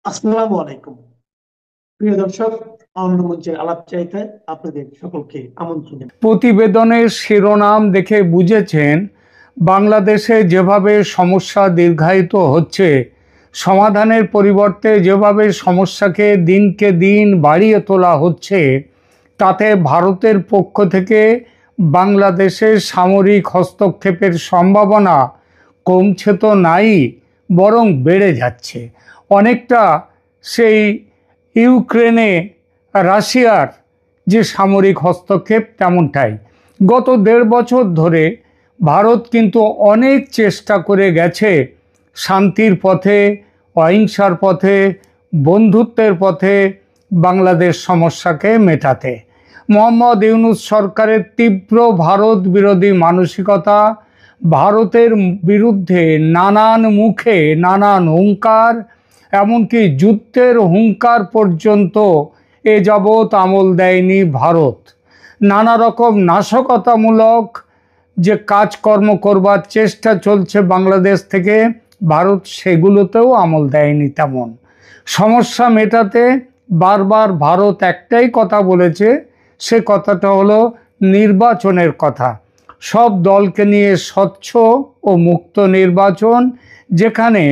আসসালামু আলাইকুম। প্রিয় দর্শক, অন্য মঞ্চের আলাপ চাইতে আপনাদের সকলকে আমন্ত্রণ জানাই। প্রতিবেদনের শিরোনাম দেখে বুঝেছেন বাংলাদেশে যেভাবে সমস্যা দীর্ঘায়িত হচ্ছে, সমাধানের পরিবর্তে যেভাবে সমস্যাকে দিনকে দিন বাড়িয়ে তোলা হচ্ছে, তাতে ভারতের পক্ষ থেকে বাংলাদেশের সামরিক হস্তক্ষেপের সম্ভাবনা কমছে তো নাই, বরং বেড়ে যাচ্ছে। অনেকটা সেই ইউক্রেনে রাশিয়ার যে সামরিক হস্তক্ষেপ তেমনটাই। গত 1.5 বছর ধরে ভারত কিন্তু অনেক চেষ্টা করে গেছে শান্তির পথে, অহিংসার পথে, বন্ধুত্বের পথে বাংলাদেশ সমস্যাকে মেটাতে। মোহাম্মদ ইউনূস সরকারের তীব্র ভারত বিরোধী মানসিকতা, ভারতের বিরুদ্ধে নানান মুখে নানান হুঙ্কার, এমনকি যুদ্ধের হুঙ্কার পর্যন্ত এ যাবৎ আমল দেয়নি ভারত। নানা রকম নাশকতামূলক যে কাজকর্ম করবার চেষ্টা চলছে বাংলাদেশ থেকে, ভারত সেগুলোতেও আমল দেয়নি তেমন। সমস্যা মেটাতে বারবার ভারত একটাই কথা বলেছে, সে কথাটা হলো নির্বাচনের কথা। সব দলকে নিয়ে স্বচ্ছ ও মুক্ত নির্বাচন, যেখানে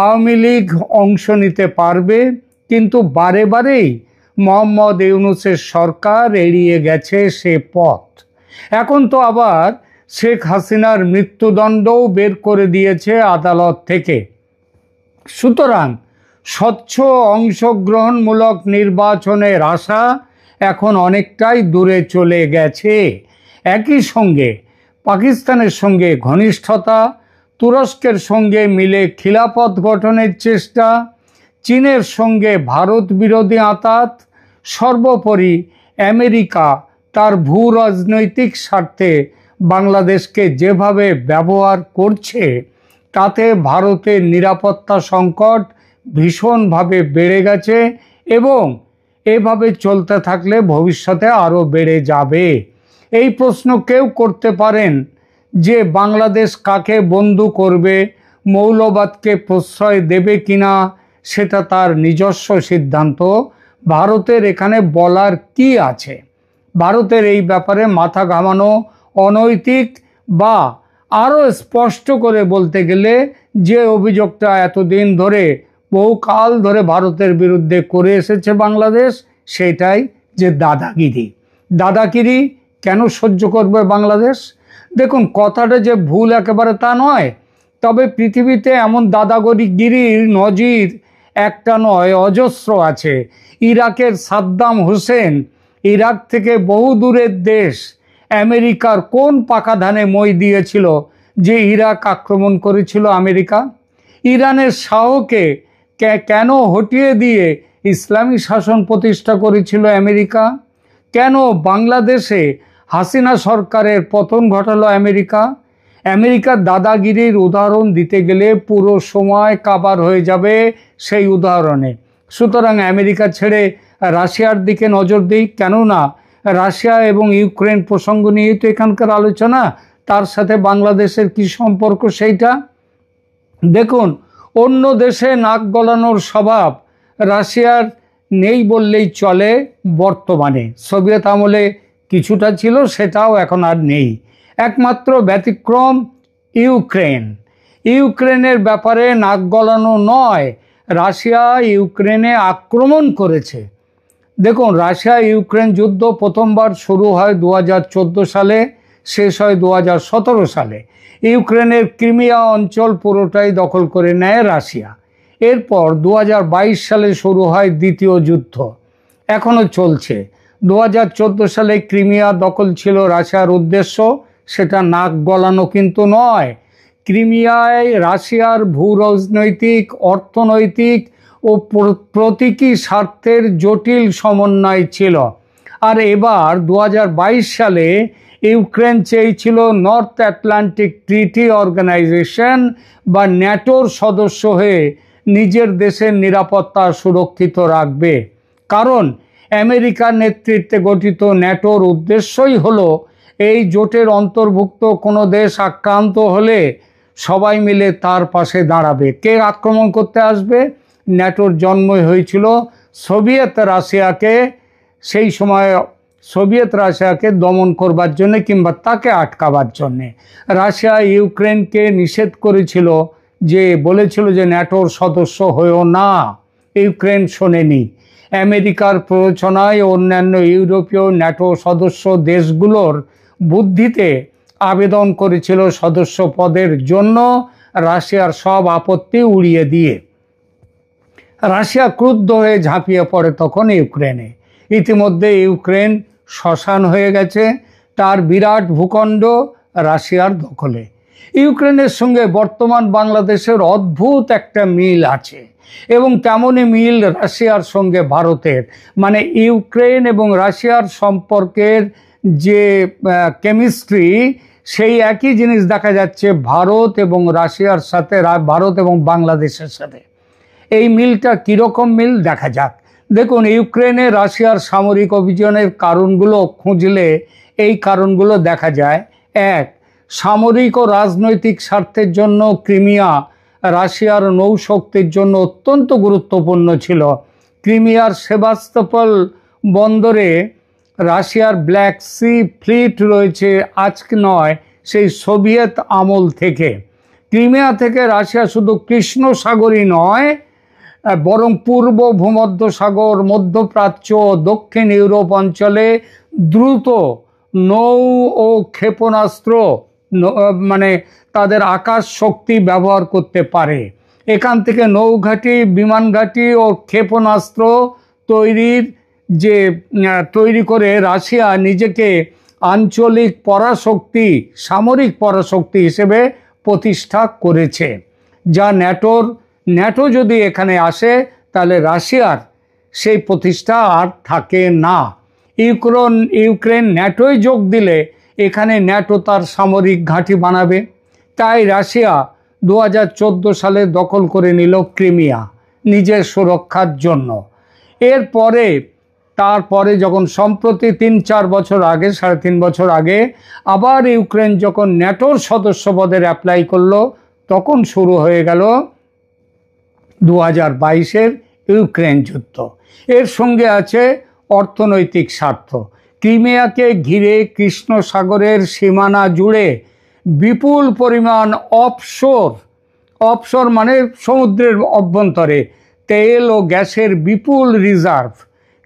আওয়ামী লীগ অংশ নিতে পারবে, কিন্তু বারে বারেই মোহাম্মদ ইউনূসের সরকার এড়িয়ে গেছে সে পথ। এখন তো আবার শেখ হাসিনার মৃত্যুদণ্ডও বের করে দিয়েছে আদালত থেকে। সুতরাং স্বচ্ছ অংশগ্রহণমূলক নির্বাচনের আশা এখন অনেকটাই দূরে চলে গেছে। একই সঙ্গে পাকিস্তানের সঙ্গে ঘনিষ্ঠতা, তুরস্কের সঙ্গে মিলে খিলাফত গঠনের চেষ্টা, চীনের সঙ্গে ভারত বিরোধী আঁতাত, সর্বোপরি আমেরিকা তার ভূ রাজনৈতিক স্বার্থে বাংলাদেশকে যেভাবে ব্যবহার করছে, তাতে ভারতের নিরাপত্তা সংকট ভীষণভাবে বেড়ে গেছে এবং এভাবে চলতে থাকলে ভবিষ্যতে আরও বেড়ে যাবে। এই প্রশ্ন কেউ করতে পারেন যে বাংলাদেশ কাকে বন্ধু করবে, মৌলবাদকে প্রশ্রয় দেবে কিনা, সেটা তার নিজস্ব সিদ্ধান্ত। ভারতের এখানে বলার কি আছে? ভারতের এই ব্যাপারে মাথা ঘামানো অনৈতিক, বা আরও স্পষ্ট করে বলতে গেলে যে অভিযোগটা এতদিন ধরে, বহুকাল ধরে ভারতের বিরুদ্ধে করে এসেছে বাংলাদেশ, সেটাই যে দাদাগিরি। দাদাগিরি কেন সহ্য করবে বাংলাদেশ? দেখুন, কথাটা যে ভুল একেবারে তা নয়, তবে পৃথিবীতে এমন দাদাগিরির নজির একটা নয়, অজস্র আছে। ইরাকের সাদ্দাম হোসেন ইরাক থেকে বহু দূরের দেশ আমেরিকার কোন পাকা ধানে মই দিয়েছিল যে ইরাক আক্রমণ করেছিল আমেরিকা? ইরানের শাহকে কেন হটিয়ে দিয়ে ইসলামী শাসন প্রতিষ্ঠা করেছিল আমেরিকা? কেন বাংলাদেশে হাসিনা সরকারের পতন ঘটালো আমেরিকা? আমেরিকার দাদাগিরির উদাহরণ দিতে গেলে পুরো সময় কাবার হয়ে যাবে সেই উদাহরণে। সুতরাং আমেরিকা ছেড়ে রাশিয়ার দিকে নজর দিই। কেননা রাশিয়া এবং ইউক্রেন প্রসঙ্গ নিয়েই তো এখানকার আলোচনা। তার সাথে বাংলাদেশের কি সম্পর্ক সেইটা দেখুন। অন্য দেশে নাক গলানোর স্বভাব রাশিয়ার নেই বললেই চলে। বর্তমানে সোভিয়েত আমলে কিছুটা ছিল, সেটাও এখন আর নেই। একমাত্র ব্যতিক্রম ইউক্রেন। ইউক্রেনের ব্যাপারে নাক গলানো নয়, রাশিয়া ইউক্রেনে আক্রমণ করেছে। দেখুন, রাশিয়া ইউক্রেন যুদ্ধ প্রথমবার শুরু হয় 2014 সালে, শেষ হয় 2017 সালে। ইউক্রেনের ক্রিমিয়া অঞ্চল পুরোটাই দখল করে নেয় রাশিয়া। এরপর 2022 সালে শুরু হয় দ্বিতীয় যুদ্ধ, এখনও চলছে। 2014 সালে ক্রিমিয়া দখল ছিল রাশিয়ার উদ্দেশ্য, সেটা নাক গলানো কিন্তু নয়। ক্রিমিয়ায় রাশিয়ার ভূ রাজনৈতিক, অর্থনৈতিক ও প্রতীকী স্বার্থের জটিল সমন্বয় ছিল। আর এবার 2022 সালে ইউক্রেন চেয়েছিল নর্থ আটলান্টিক ট্রিটি অর্গানাইজেশন বা ন্যাটোর সদস্য হয়ে নিজের দেশের নিরাপত্তা সুরক্ষিত রাখবে। কারণ আমেরিকার নেতৃত্বে গঠিত ন্যাটোর উদ্দেশ্যই হলো এই জোটের অন্তর্ভুক্ত কোনো দেশ আক্রান্ত হলে সবাই মিলে তার পাশে দাঁড়াবে। কে আক্রমণ করতে আসবে? ন্যাটোর জন্ম হয়েছিল সোভিয়েত রাশিয়াকে, সেই সময় সোভিয়েত রাশিয়াকে দমন করবার জন্যে কিংবা তাকে আটকাবার জন্যে। রাশিয়া ইউক্রেনকে নিষেধ করেছিল, যে বলেছিল যে ন্যাটোর সদস্য হয়েও না। ইউক্রেন শোনেনি। আমেরিকার প্ররোচনায় অন্যান্য ইউরোপীয় ন্যাটো সদস্য দেশগুলোর বুদ্ধিতে আবেদন করেছিল সদস্য পদের জন্য, রাশিয়ার সব আপত্তি উড়িয়ে দিয়ে। রাশিয়া ক্রুদ্ধ হয়ে ঝাঁপিয়ে পড়ে তখন ইউক্রেনে। ইতিমধ্যে ইউক্রেন শ্মশান হয়ে গেছে, তার বিরাট ভূখণ্ড রাশিয়ার দখলে। ইউক্রেনের সঙ্গে বর্তমান বাংলাদেশের অদ্ভুত একটা মিল আছে, এবং তেমনই মিল রাশিয়ার সঙ্গে ভারতের। মানে ইউক্রেন এবং রাশিয়ার সম্পর্কের যে কেমিস্ট্রি, সেই একই জিনিস দেখা যাচ্ছে ভারত এবং রাশিয়ার সাথে, ভারত এবং বাংলাদেশের সাথে। এই মিলটা কীরকম মিল দেখা যাক। দেখুন, ইউক্রেনে রাশিয়ার সামরিক অভিযানের কারণগুলো খুঁজলে এই কারণগুলো দেখা যায়। এক, সামরিক ও রাজনৈতিক স্বার্থের জন্য ক্রিমিয়া রাশিয়ার নৌশক্তির জন্য অত্যন্ত গুরুত্বপূর্ণ ছিল। ক্রিমিয়ার সেভাস্তোপল বন্দরে রাশিয়ার ব্ল্যাক সি ফ্লিট রয়েছে, আজকে নয়, সেই সোভিয়েত আমল থেকে। ক্রিমিয়া থেকে রাশিয়া শুধু কৃষ্ণ সাগরই নয়, বরং পূর্ব ভূমধ্যসাগর, মধ্যপ্রাচ্য, দক্ষিণ ইউরোপ অঞ্চলে দ্রুত নৌ ও ক্ষেপণাস্ত্র, মানে তাদের আকাশ শক্তি ব্যবহার করতে পারে। এখান থেকে নৌঘাঁটি, বিমান ঘাঁটি ও ক্ষেপণাস্ত্র তৈরি করে রাশিয়া নিজেকে আঞ্চলিক পরাশক্তি, সামরিক পরাশক্তি হিসেবে প্রতিষ্ঠা করেছে। যা ন্যাটো যদি এখানে আসে, তাহলে রাশিয়ার সেই প্রতিষ্ঠা আর থাকে না। ইউক্রেন ন্যাটোয় যোগ দিলে এখানে ন্যাটো তার সামরিক ঘাঁটি বানাবে। তাই রাশিয়া 2014 সালে দখল করে নিল ক্রিমিয়া নিজের সুরক্ষার জন্য। তারপরে যখন সম্প্রতি 3-4 বছর আগে, 3.5 বছর আগে আবার ইউক্রেন যখন ন্যাটোর সদস্য পদের অ্যাপ্লাই করলো, তখন শুরু হয়ে গেল 2022-এর ইউক্রেন যুদ্ধ। এর সঙ্গে আছে অর্থনৈতিক স্বার্থ। ক্রিমিয়াকে ঘিরে কৃষ্ণ সাগরের সীমানা জুড়ে বিপুল পরিমাণ অফশোর মানে সমুদ্রের অভ্যন্তরে তেল ও গ্যাসের বিপুল রিজার্ভ।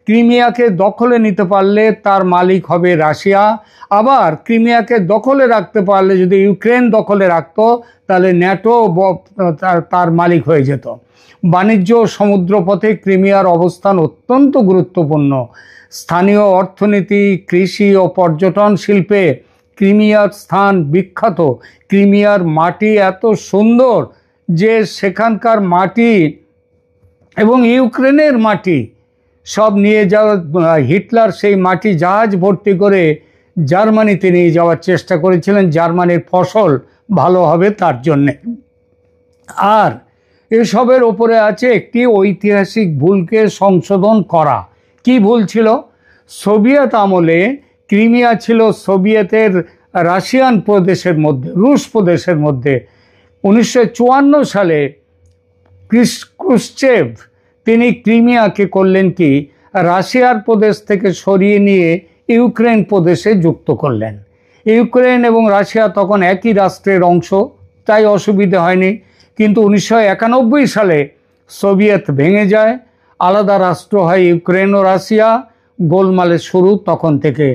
ক্রিমিয়াকে দখলে নিতে পারলে তার মালিক হবে রাশিয়া। আবার ক্রিমিয়াকে দখলে রাখতে পারলে, যদি ইউক্রেন দখলে রাখতো, তাহলে ন্যাটো তার মালিক হয়ে যেত। বাণিজ্য ও সমুদ্রপথে ক্রিমিয়ার অবস্থান অত্যন্ত গুরুত্বপূর্ণ। স্থানীয় অর্থনীতি, কৃষি ও পর্যটন শিল্পে ক্রিমিয়ার স্থান বিখ্যাত। ক্রিমিয়ার মাটি এত সুন্দর যে সেখানকার মাটি এবং ইউক্রেনের মাটি সব নিয়ে যাওয়া, হিটলার সেই মাটি জাহাজ ভর্তি করে জার্মানিতে নিয়ে যাওয়ার চেষ্টা করেছিলেন, জার্মানির ফসল ভালো হবে তার জন্যে। আর এসবের ওপরে আছে একটি ঐতিহাসিক ভুলকে সংশোধন করা। কি ভুল ছিল? সোভিয়েত আমলে ক্রিমিয়া ছিল সোভিয়েতের রাশিয়ান প্রদেশের মধ্যে, রুশ প্রদেশের মধ্যে। 1954 সালে ক্রুশ্চেভ তিনি ক্রিমিয়াকে করলেন কি, রাশিয়ার প্রদেশ থেকে সরিয়ে নিয়ে ইউক্রেন প্রদেশে যুক্ত করলেন। ইউক্রেন এবং রাশিয়া তখন একই রাষ্ট্রের অংশ, তাই অসুবিধে হয়নি। কিন্তু 1991 সালে সোভিয়েত ভেঙে যায়, আলাদা রাষ্ট্র হয় ইউক্রেন ও রাশিয়া। গোলমালের শুরু তখন থেকে।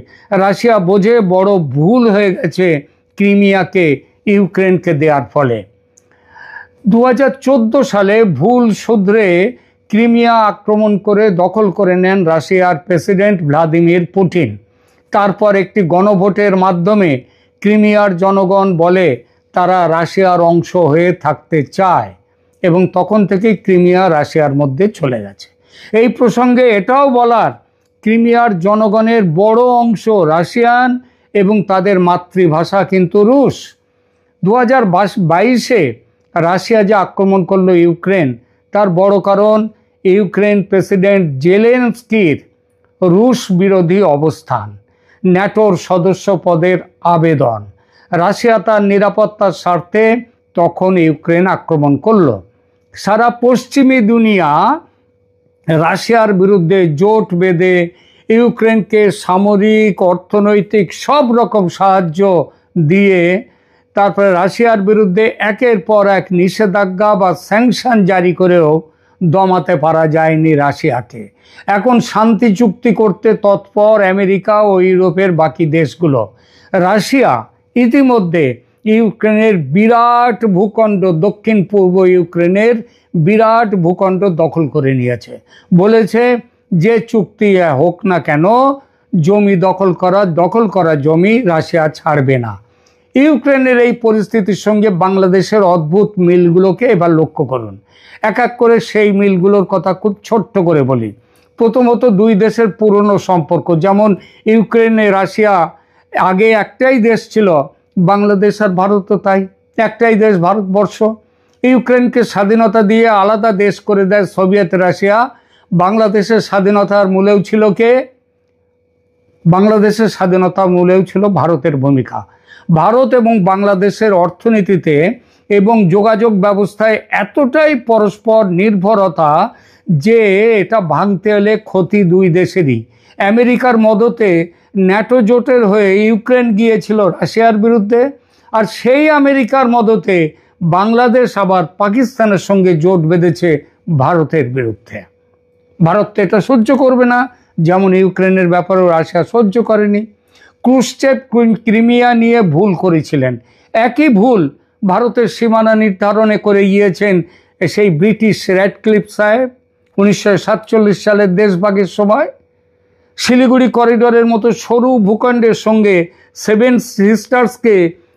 রাশিয়া বোঝে বড় ভুল হয়ে গেছে ক্রিমিয়াকে ইউক্রেনকে দেওয়ার ফলে। 2014 সালে ভুল শুধরে ক্রিমিয়া আক্রমণ করে দখল করে নেন রাশিয়ার প্রেসিডেন্ট ভ্লাদিমির পুতিন। তারপর একটি গণভোটের মাধ্যমে ক্রিমিয়ার জনগণ বলে তারা রাশিয়ার অংশ হয়ে থাকতে চায়, এবং তখন থেকেই ক্রিমিয়া রাশিয়ার মধ্যে চলে গেছে। এই প্রসঙ্গে এটাও বলার, ক্রিমিয়ার জনগণের বড় অংশ রাশিয়ান এবং তাদের মাতৃভাষা কিন্তু রুশ। 2022-এ রাশিয়া যে আক্রমণ করলো ইউক্রেন, তার বড় কারণ ইউক্রেন প্রেসিডেন্ট জেলেনস্কির রুশ বিরোধী অবস্থান, ন্যাটোর সদস্য পদের আবেদন। রাশিয়া তার নিরাপত্তার স্বার্থে তখন ইউক্রেন আক্রমণ করলো। সারা পশ্চিমী দুনিয়া রাশিয়ার বিরুদ্ধে জোট বেঁধে ইউক্রেনকে সামরিক, অর্থনৈতিক সব রকম সাহায্য দিয়ে তারপরে রাশিয়ার বিরুদ্ধে একের পর এক নিষেধাজ্ঞা বা স্যাংশন জারি করেও দমাতে পারা যায়নি রাশিয়াকে। এখন শান্তি চুক্তি করতে তৎপর আমেরিকা ও ইউরোপের বাকি দেশগুলো। রাশিয়া ইতিমধ্যে ইউক্রেনের বিরাট ভূখণ্ড, দক্ষিণ পূর্ব ইউক্রেনের বিরাট ভূখণ্ড দখল করে নিয়েছে। বলেছে যে চুক্তি হোক না কেন, জমি দখল করা জমি রাশিয়া ছাড়বে না। ইউক্রেনের এই পরিস্থিতির সঙ্গে বাংলাদেশের অদ্ভুত মিলগুলোকে এবার লক্ষ্য করুন। এক এক করে সেই মিলগুলোর কথা খুব ছোট্ট করে বলি। প্রথমত, দুই দেশের পুরনো সম্পর্ক, যেমন ইউক্রেনে রাশিয়া আগে একটাই দেশ ছিল, বাংলাদেশ আর ভারতও তাই, একটাই দেশ ভারতবর্ষ। ইউক্রেনকে স্বাধীনতা দিয়ে আলাদা দেশ করে দেয় সোভিয়েত রাশিয়া। বাংলাদেশের স্বাধীনতার মূলেও ছিল কে? বাংলাদেশের স্বাধীনতার মূলেও ছিল ভারতের ভূমিকা। ভারত এবং বাংলাদেশের অর্থনীতিতে এবং যোগাযোগ ব্যবস্থায় এতটাই পরস্পর নির্ভরতা যে এটা ভাঙতে হলে ক্ষতি দুই দেশেরই। আমেরিকার মদতে ন্যাটো জোটের হয়ে ইউক্রেন গিয়েছিল রাশিয়ার বিরুদ্ধে, আর সেই আমেরিকার মদতে বাংলাদেশ আবার পাকিস্তানের সঙ্গে জোট বেঁধেছে ভারতের বিরুদ্ধে। ভারত তো এটা সহ্য করবে না, যেমন ইউক্রেনের ব্যাপারেও রাশিয়া সহ্য করেনি। ক্রুশ্চেভ ক্রিমিয়া নিয়ে ভুল করেছিলেন, একই ভুল ভারতের সীমানা নির্ধারণে করে গিয়েছেন সেই ব্রিটিশ র্যাডক্লিফ সাহেব 1947 সালের দেশভাগের সময়। শিলিগুড়ি করিডোরের মতো সরু ভূখণ্ডের সঙ্গে সেভেন সিস্টার্সকে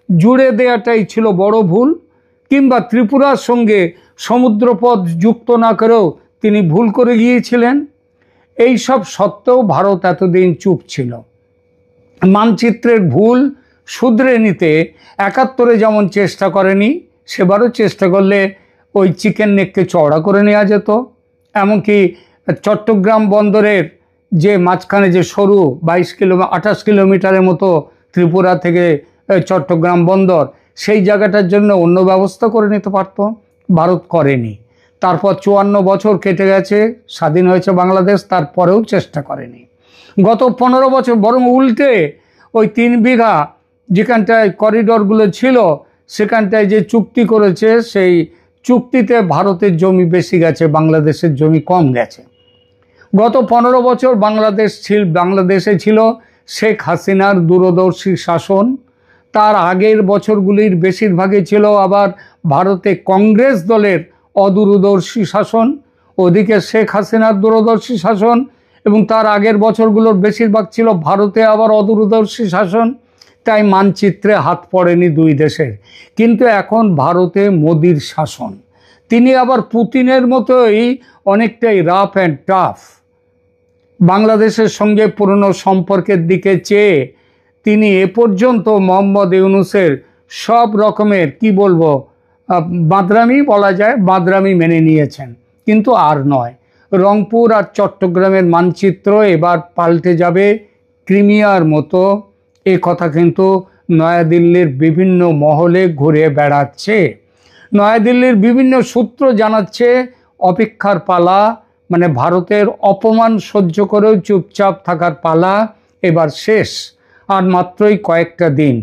জুড়ে দেওয়াটাই ছিল বড় ভুল। কিংবা ত্রিপুরার সঙ্গে সমুদ্রপথ যুক্ত না করেও তিনি ভুল করে গিয়েছিলেন। এই সব সত্ত্বেও ভারত এতদিন চুপ ছিল। মানচিত্রের ভুল শুধরে নিতে 71-এ যেমন চেষ্টা করেনি, সেবারও চেষ্টা করলে ওই চিকেন নেককে চওড়া করে নেওয়া যেত। এমনকি চট্টগ্রাম বন্দরের যে মাঝখানে যে সরু 28 কিলোমিটারের মতো ত্রিপুরা থেকে চট্টগ্রাম বন্দর, সেই জায়গাটার জন্য অন্য ব্যবস্থা করে নিতে পারত, ভারত করেনি। তারপর 54 বছর কেটে গেছে, স্বাধীন হয়েছে বাংলাদেশ, তারপরেও চেষ্টা করেনি। গত 15 বছর বরং উল্টে ওই 3 বিঘা যেখানটায় করিডোরগুলো ছিল সেখানটায় যে চুক্তি করেছে, সেই চুক্তিতে ভারতের জমি বেশি গেছে, বাংলাদেশের জমি কম গেছে। গত 15 বছর বাংলাদেশে ছিল শেখ হাসিনার দূরদর্শী শাসন। তার আগের বছরগুলির বেশিরভাগই ছিল আবার ভারতে কংগ্রেস দলের অদূরদর্শী শাসন। ওদিকে শেখ হাসিনার দূরদর্শী শাসন এবং তার আগের বছরগুলোর বেশিরভাগ ছিল ভারতে আবার অদূরদর্শী শাসন। তাই মানচিত্রে হাত পড়েনি দুই দেশের। কিন্তু এখন ভারতে মোদির শাসন। তিনি আবার পুতিনের মতোই অনেকটাই রাফ অ্যান্ড টাফ। বাংলাদেশের সঙ্গে পুরনো সম্পর্কের দিকে চেয়ে তিনি এ পর্যন্ত মোহাম্মদ ইউনূসের সব রকমের বাঁদরামি বলা যায়, বাঁদরামি মেনে নিয়েছেন। কিন্তু আর নয়, রংপুর আর চট্টগ্রামের মানচিত্র এবার পাল্টে যাবে ক্রিমিয়ার মতো। এ কথা কিন্তু নয়াদিল্লির বিভিন্ন মহলে ঘুরে বেড়াচ্ছে। নয়াদিল্লির বিভিন্ন সূত্র জানাচ্ছে অপেক্ষার পালা, মানে ভারতের অপমান সহ্য করেও চুপচাপ থাকার পালা এবার শেষ। আর মাত্রই কয়েকটা দিন।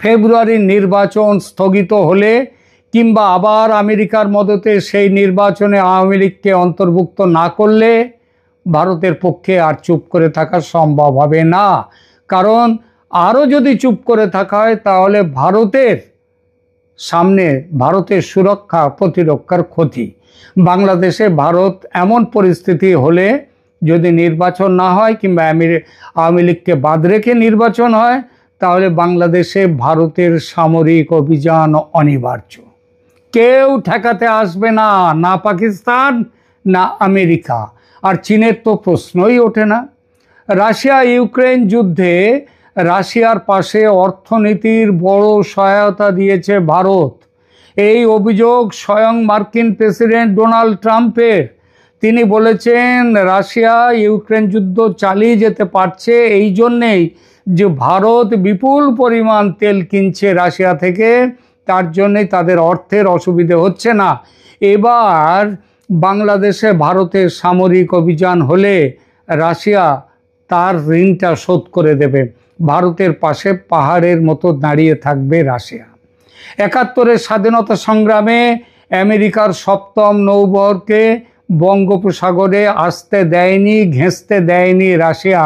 ফেব্রুয়ারির নির্বাচন স্থগিত হলে কিংবা আবার আমেরিকার মদতে সেই নির্বাচনে আওয়ামী লীগকে অন্তর্ভুক্ত না করলে ভারতের পক্ষে আর চুপ করে থাকা সম্ভব হবে না। কারণ আরও যদি চুপ করে থাকা হয় তাহলে ভারতের সুরক্ষা প্রতিরক্ষার ক্ষতি। বাংলাদেশে ভারত এমন পরিস্থিতি হলে যদি নির্বাচন না হয় কিংবা আওয়ামী লীগকে বাদ রেখে নির্বাচন হয়, তাহলে বাংলাদেশে ভারতের সামরিক অভিযান অনিবার্য। কেউ ঠেকাতে আসবে না, না পাকিস্তান না আমেরিকা, আর চীনের তো প্রশ্নই ওঠে না। রাশিয়া ইউক্রেন যুদ্ধে রাশিয়ার পাশে অর্থনীতির বড় সহায়তা দিয়েছে ভারত। এই অভিযোগ স্বয়ং মার্কিন প্রেসিডেন্ট ডোনাল্ড ট্রাম্পের। তিনি বলেছেন রাশিয়া ইউক্রেন যুদ্ধ চালিয়ে যেতে পারছে এই জন্যেই যে ভারত বিপুল পরিমাণ তেল কিনছে রাশিয়া থেকে, তার জন্যই তাদের অর্থের অসুবিধে হচ্ছে না। এবার বাংলাদেশে ভারতের সামরিক অভিযান হলে রাশিয়া তার ঋণটা শোধ করে দেবে। ভারতের পাশে পাহাড়ের মতো দাঁড়িয়ে থাকবে রাশিয়া। ৭১-এর স্বাধীনতা সংগ্রামে আমেরিকার সপ্তম নৌবহরকে বঙ্গোপসাগরে আসতে দেয়নি, ঘেঁষতে দেয়নি রাশিয়া।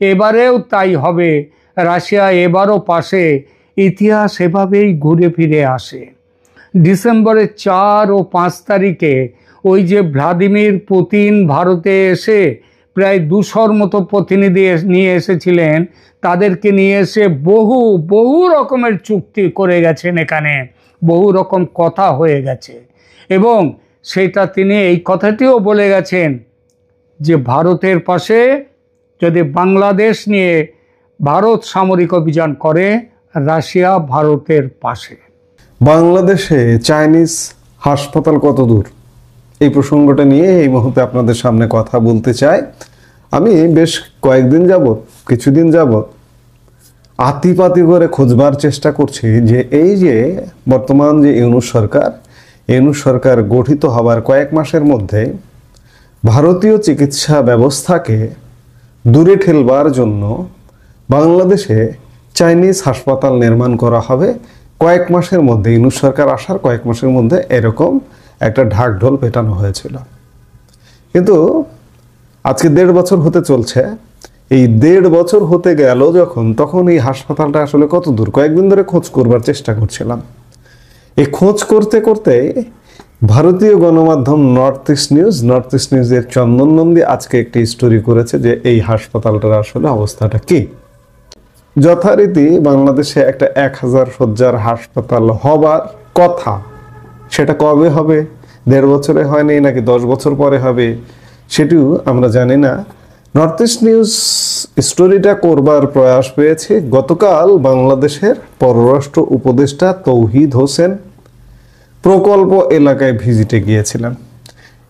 এবারেও তাই হবে। রাশিয়া এবারও পাশে। ইতিহাস এভাবেই ঘুরে ফিরে আসে। ডিসেম্বরের 4 ও 5 তারিখে ওই যে ভ্লাদিমির পুতিন ভারতে এসে প্রায় 200-র মতো প্রতিনিধি নিয়ে এসেছিলেন, তাদেরকে নিয়ে এসে বহু রকমের চুক্তি করে গেছেন। এখানে বহু রকম কথা হয়ে গেছে এবং সেটা তিনি এই কথাটিও বলে গেছেন যে ভারতের পাশে যদি বাংলাদেশ নিয়ে ভারত সামরিক অভিযান করে, রাশিয়া ভারতের পাশে। বাংলাদেশে চাইনিজ হাসপাতাল কত দূর, এই প্রসঙ্গটা নিয়ে এই মুহূর্তে আপনাদের সামনে কথা বলতে চাই। আমি বেশ কিছুদিন যাবত আতিপাতি করে খোঁজবার চেষ্টা করছি যে এই যে বর্তমান যে ইউনূস সরকার গঠিত হবার কয়েক মাসের মধ্যে ভারতীয় চিকিৎসা ব্যবস্থাকে দূরে ঠেলবার জন্য বাংলাদেশে চাইনিজ হাসপাতাল নির্মাণ করা হবে কয়েক মাসের মধ্যে। ইউনূস সরকার আসার কয়েক মাসের মধ্যে এরকম একটা ঢাকঢোল পেটানো হয়েছিল। কিন্তু আজকে 1.5 বছর হতে চলছে। এই 1.5 বছর হতে গেল তখন এই হাসপাতালটা আসলে কত দূর, কয়েকদিন ধরে খোঁজ করবার চেষ্টা করছিলাম। এই খোঁজ করতে করতে ভারতীয় গণমাধ্যম নর্থ ইস্ট নিউজের চন্দন নন্দী আজকে একটি স্টোরি করেছে যে এই হাসপাতালটার আসলে অবস্থাটা কি। যথারীতি বাংলাদেশে একটা 1000 শয্যার হাসপাতাল হবার কথা, সেটা কবে হবে, 1.5 বছরে হয়নি নাকি 10 বছর পরে হবে সেটিও আমরা জানি না। নর্থ ইস্ট নিউজ স্টোরিটা করবার প্রয়াস পেয়েছে গতকাল বাংলাদেশের পররাষ্ট্র উপদেষ্টা তৌহিদ হোসেন প্রকল্প এলাকায় ভিজিটে গিয়েছিলেন।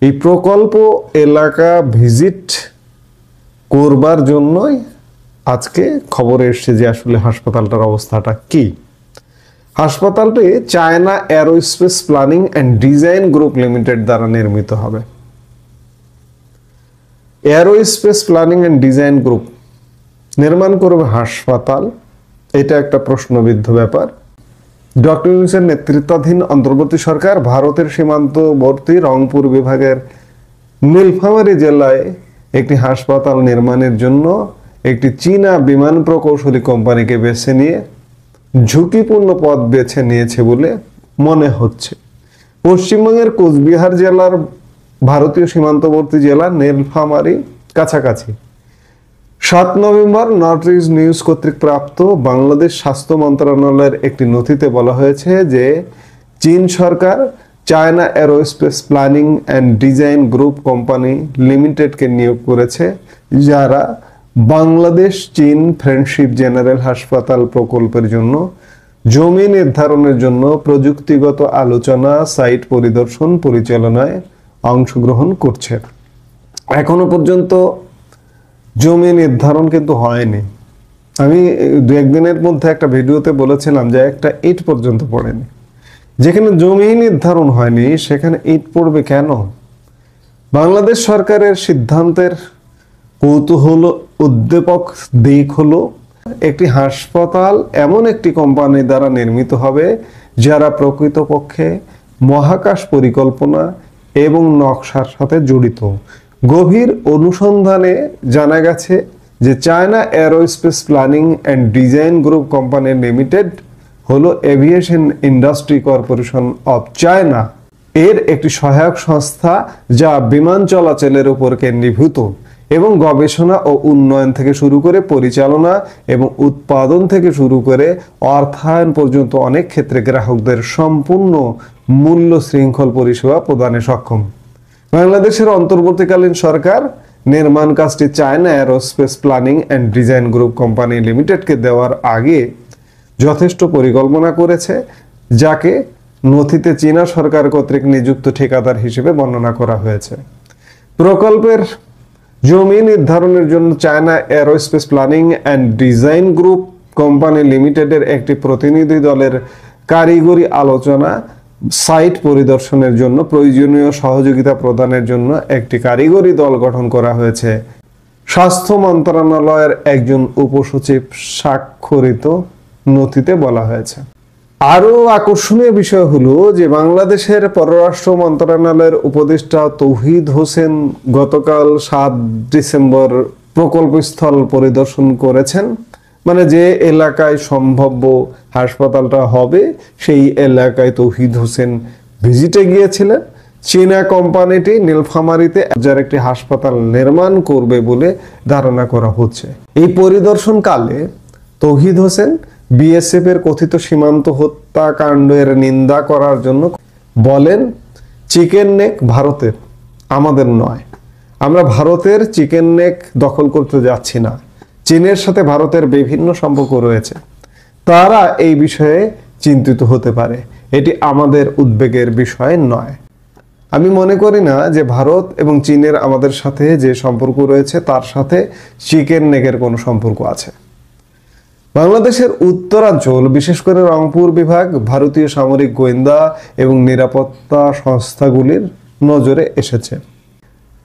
এই প্রকল্প এলাকা ভিজিট করবার জন্যই আজকে খবর এসছে যে আসলে হাসপাতালটার অবস্থাটা কি। হাসপাতালটি China aerospace planning and design group limited দ্বারা নির্মিত হবে। Aerospace planning and design group নির্মাণ করবে হাসপাতাল, এটা একটা প্রশ্নবিদ্ধ ব্যাপার। ডক্টর ইউনূসের নেতৃত্বাধীন অন্তর্বর্তী সরকার ভারতের সীমান্তবর্তী রংপুর বিভাগের নীলফামারী জেলায় একটি হাসপাতাল নির্মাণের জন্য একটি চীনা বিমান প্রকৌশলী কোম্পানিকে বেছে নিয়ে ঝুঁকিপূর্ণ পথ বেছে নিয়েছে বলে মনে হচ্ছে। পশ্চিমবঙ্গের কোচবিহার জেলার ভারতীয় সীমান্তবর্তী জেলা নীলফামারী কাছাকাছি 7 নভেম্বর নর্থ ইস্ট নিউজ কর্তৃক প্রাপ্ত বাংলাদেশ স্বাস্থ্য মন্ত্রণালয়ের একটি নথিতে বলা হয়েছে যে চীন সরকার China aerospace planning and design group company লিমিটেডকে নিয়োগ করেছে, যারা বাংলাদেশ চীন ফ্রেন্ডশিপ জেনারেল হাসপাতাল প্রকল্পের জন্য জমি নির্ধারণের জন্য প্রযুক্তিগত আলোচনা, সাইট পরিদর্শন পরিচালনায় অংশগ্রহণ করছে। এখনো পর্যন্ত জমি নির্ধারণ কিন্তু হয়নি। আমি 2-1 দিনের মধ্যে একটা ভিডিওতে বলেছিলাম যে একটা ইট পর্যন্ত পড়েনি। যেখানে জমি নির্ধারণ হয়নি সেখানে ইট পড়বে কেন? বাংলাদেশ সরকারের সিদ্ধান্তের কৌতূহল উদ্দীপক দিক হলো একটি হাসপাতাল এমন একটি কোম্পানি দ্বারা নির্মিত হবে যারা প্রকৃতপক্ষে মহাকাশ পরিকল্পনা এবং নকশার সাথে জড়িত। গভীর অনুসন্ধানে জানা গেছে যে China aerospace planning and design group company limited হলো aviation industry corporation of China এর একটি সহায়ক সংস্থা, যা বিমান চলাচলের উপর কেন্দ্রীভূত এবং গবেষণা ও উন্নয়ন থেকে শুরু করে পরিচালনা এবং উৎপাদন থেকে শুরু করে অর্থায়ন পর্যন্ত অনেক ক্ষেত্রে গ্রাহকদের সম্পূর্ণ মূল্য শৃঙ্খল পরিষেবা প্রদানে সক্ষম। বাংলাদেশের অন্তর্বর্তীকালীন সরকার নির্মাণ কাজটি China aerospace planning and design group company লিমিটেডকে দেওয়ার আগে যথেষ্ট পরিকল্পনা করেছে, যাকে নথিতে চীনা সরকার কর্তৃক নিযুক্ত ঠিকাদার হিসেবে বর্ণনা করা হয়েছে। প্রকল্পের জমি নির্ধারণের জন্য China aerospace planning and design group company লিমিটেডের একটি প্রতিনিধি দলের কারিগরি আলোচনা সাইট পরিদর্শনের জন্য প্রয়োজনীয় সহযোগিতা প্রদানের জন্য একটি কারিগরি দল গঠন করা হয়েছে। স্বাস্থ্য মন্ত্রণালয়ের একজন উপসচিব স্বাক্ষরিত নথিতে বলা হয়েছে। আরো আকর্ষণীয় বিষয় হলো যে বাংলাদেশের পররাষ্ট্র মন্ত্রণালয়ের উপদেষ্টা তৌহিদ হোসেন গতকাল 7 ডিসেম্বর প্রকল্পস্থল পরিদর্শন করেছেন। মানে যে এলাকায় সম্ভাব্য হাসপাতালটা হবে সেই এলাকায় তৌহিদ হোসেন ভিজিটে গিয়েছিলেন। চীনা কোম্পানিটি নীলফামারীতে যার একটি হাসপাতাল নির্মাণ করবে বলে ধারণা করা হচ্ছে। এই পরিদর্শনকালে তৌহিদ হোসেন বিএসএফ এর কথিত সীমান্ত হত্যাকাণ্ডের নিন্দা করার জন্য বলেন, চিকেন নেক ভারতের, আমাদের নয়। আমরা ভারতের চিকেন নেক দখল করতে যাচ্ছি না। চীনের সাথে ভারতের বিভিন্ন সম্পর্ক রয়েছে, তারা এই বিষয়ে চিন্তিত হতে পারে। এটি আমাদের উদ্বেগের বিষয় নয়। আমি মনে করি না যে ভারত এবং চীনের আমাদের সাথে যে সম্পর্ক রয়েছে তার সাথে চিকেন নেকের কোনো সম্পর্ক আছে। বাংলাদেশের উত্তরাঞ্চল বিশেষ করে রংপুর বিভাগ ভারতীয় সামরিক গোয়েন্দা এবং নিরাপত্তা সংস্থাগুলির নজরে এসেছে।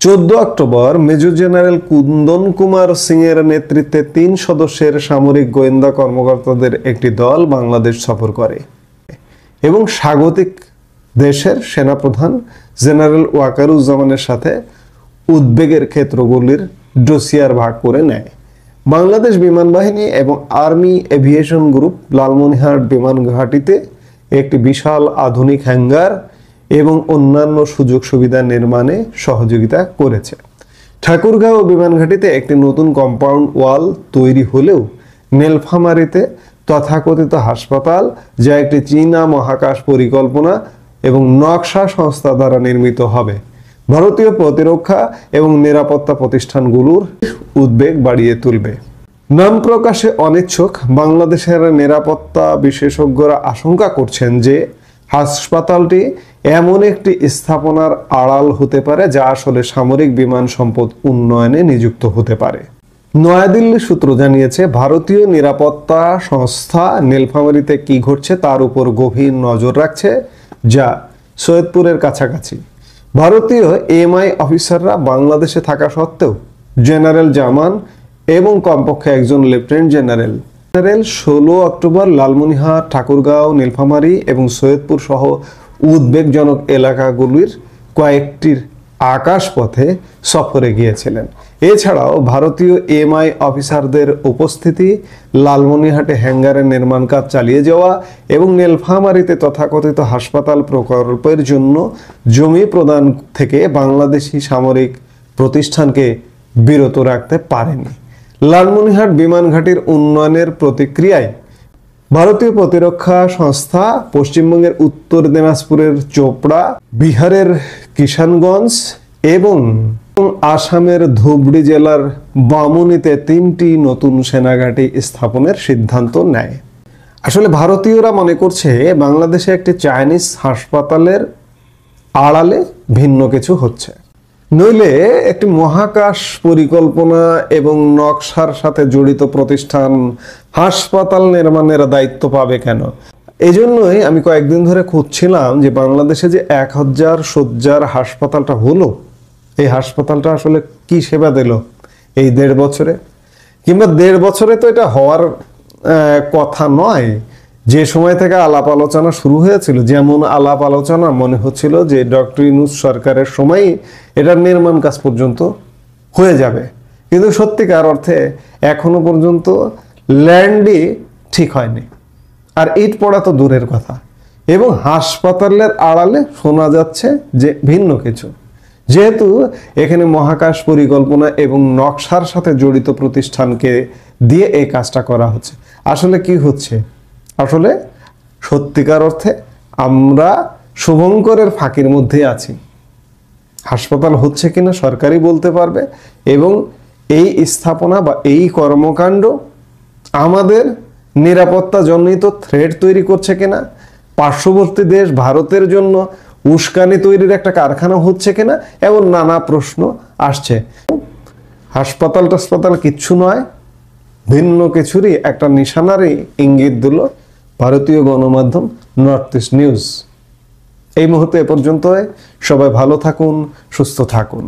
14 October major general Kundan Kumar Singh এর নেতৃত্বে 3 সদস্যের সামরিক গোয়েন্দা কর্মকর্তাদের একটি দল বাংলাদেশ সফর করে এবং স্বাগতিক দেশের সেনাপ্রধান জেনারেল ওয়াকারুজ্জামানের সাথে উদ্বেগের ক্ষেত্রগুলির ডোসিয়ার ভাগ করে নেয়। বাংলাদেশ বিমান বাহিনী এবং আর্মি এভিয়েশন গ্রুপ লালমনিরহাট বিমান ঘাঁটিতে একটি বিশাল আধুনিক হ্যাঙ্গার এবং অন্যান্য সুযোগ সুবিধা নির্মাণে সহযোগিতা করেছে। ঠাকুরগাঁও বিমান ঘাঁটিতে একটি নতুন কম্পাউন্ড ওয়াল তৈরি হলেও নীলফামারীতে তথাকথিত হাসপাতাল, যা একটি চীনা মহাকাশ পরিকল্পনা এবং নকশা সংস্থা দ্বারা নির্মিত হবে, ভারতীয় প্রতিরক্ষা এবং নিরাপত্তা প্রতিষ্ঠানগুলোর উদ্বেগ বাড়িয়ে তুলবে। নাম প্রকাশে অনিচ্ছুক বাংলাদেশের নিরাপত্তা বিশেষজ্ঞরা আশঙ্কা করছেন যে হাসপাতালটি এমন একটি স্থাপনার আড়াল হতে পারে যা আসলে সামরিক বিমান সম্পদ উন্নয়নে নিযুক্ত হতে পারে। নয়াদিল্লি সূত্র জানিয়েছে, ভারতীয় নিরাপত্তা সংস্থা নীলফামারীতে কি ঘটছে তার উপর গভীর নজর রাখছে, যা সৈয়দপুরের কাছাকাছি। ভারতীয় এমআই অফিসাররা বাংলাদেশে থাকা সত্ত্বেও জেনারেল জামান এবং কমপক্ষে একজন lieutenant general 16 October Lalmonirhat, Thakurgaon, Nilphamari এবং সৈয়দপুর সহ উদ্বেগজনক এলাকাগুলির কয়েকটির আকাশপথে সফরে গিয়েছিলেন। এছাড়াও ভারতীয় এমআই অফিসারদের উপস্থিতি, লালমনিরহাটে হ্যাঙ্গারের নির্মাণ কাজ চালিয়ে যাওয়া এবং নীলফামারীতে তথাকথিত হাসপাতাল প্রকল্পের জন্য জমি প্রদান থেকে বাংলাদেশি সামরিক প্রতিষ্ঠানকে বিরত রাখতে পারেনি। লালমনিরহাট বিমান ঘাঁটির উন্নয়নের প্রতিক্রিয়ায় ভারতীয় প্রতিরক্ষা সংস্থা পশ্চিমবঙ্গের উত্তর দিনাজপুরের চোপড়া, বিহারের কিষানগঞ্জ এবং আসামের ধুবড়ী জেলার বামুনিতে 3টি নতুন সেনাঘাঁটি স্থাপনের সিদ্ধান্ত নেয়। আসলে ভারতীয়রা মনে করছে বাংলাদেশে একটি চাইনিজ হাসপাতালের আড়ালে ভিন্ন কিছু হচ্ছে, নইলে একটি মহাকাশ পরিকল্পনা এবং নকশার সাথে জড়িত প্রতিষ্ঠান হাসপাতাল নির্মাণের দায়িত্ব পাবে কেন? এই জন্যই আমি কয়েকদিন ধরে খুঁজছিলাম যে বাংলাদেশে যে 1000 শয্যার হাসপাতালটা হলো, এই হাসপাতালটা আসলে কি সেবা দিল এই 1.5 বছরে, কিংবা 1.5 বছরে তো এটা হওয়ার কথা নয়। যে সময় থেকে আলাপ আলোচনা শুরু হয়েছিল, যেমন আলাপ আলোচনা মনে হচ্ছিল যে ডক্টর ইউনূস সরকারের সময়ই এটার নির্মাণ কাজ পর্যন্ত হয়ে যাবে, কিন্তু সত্যিকার অর্থে এখনো পর্যন্ত ল্যান্ডই ঠিক হয়নি, আর ইট পড়া তো দূরের কথা। এবং হাসপাতালের আড়ালে শোনা যাচ্ছে যে ভিন্ন কিছু, যেহেতু এখানে মহাকাশ পরিকল্পনা এবং নকশার সাথে জড়িত প্রতিষ্ঠানকে দিয়ে এই কাজটা করা হচ্ছে। আসলে কি হচ্ছে? আসলে সত্যিকার অর্থে আমরা শুভঙ্করের ফাঁকির মধ্যে আছি। হাসপাতাল হচ্ছে কিনা সরকারই বলতে পারবে, এবং এই স্থাপনা বা এই কর্মকাণ্ড আমাদের নিরাপত্তা জনিত থ্রেট তৈরি করছে কিনা, পার্শ্ববর্তী দেশ ভারতের জন্য উস্কানি তৈরির একটা কারখানা হচ্ছে কিনা, এমন নানা প্রশ্ন আসছে। হাসপাতাল টাসপাতাল কিচ্ছু নয়, ভিন্ন কিছুরই একটা নিশানারই ইঙ্গিত দিল ভারতীয় গণমাধ্যম নর্থ ইস্ট নিউজ। এই মুহূর্তে এ পর্যন্তই। সবাই ভালো থাকুন, সুস্থ থাকুন।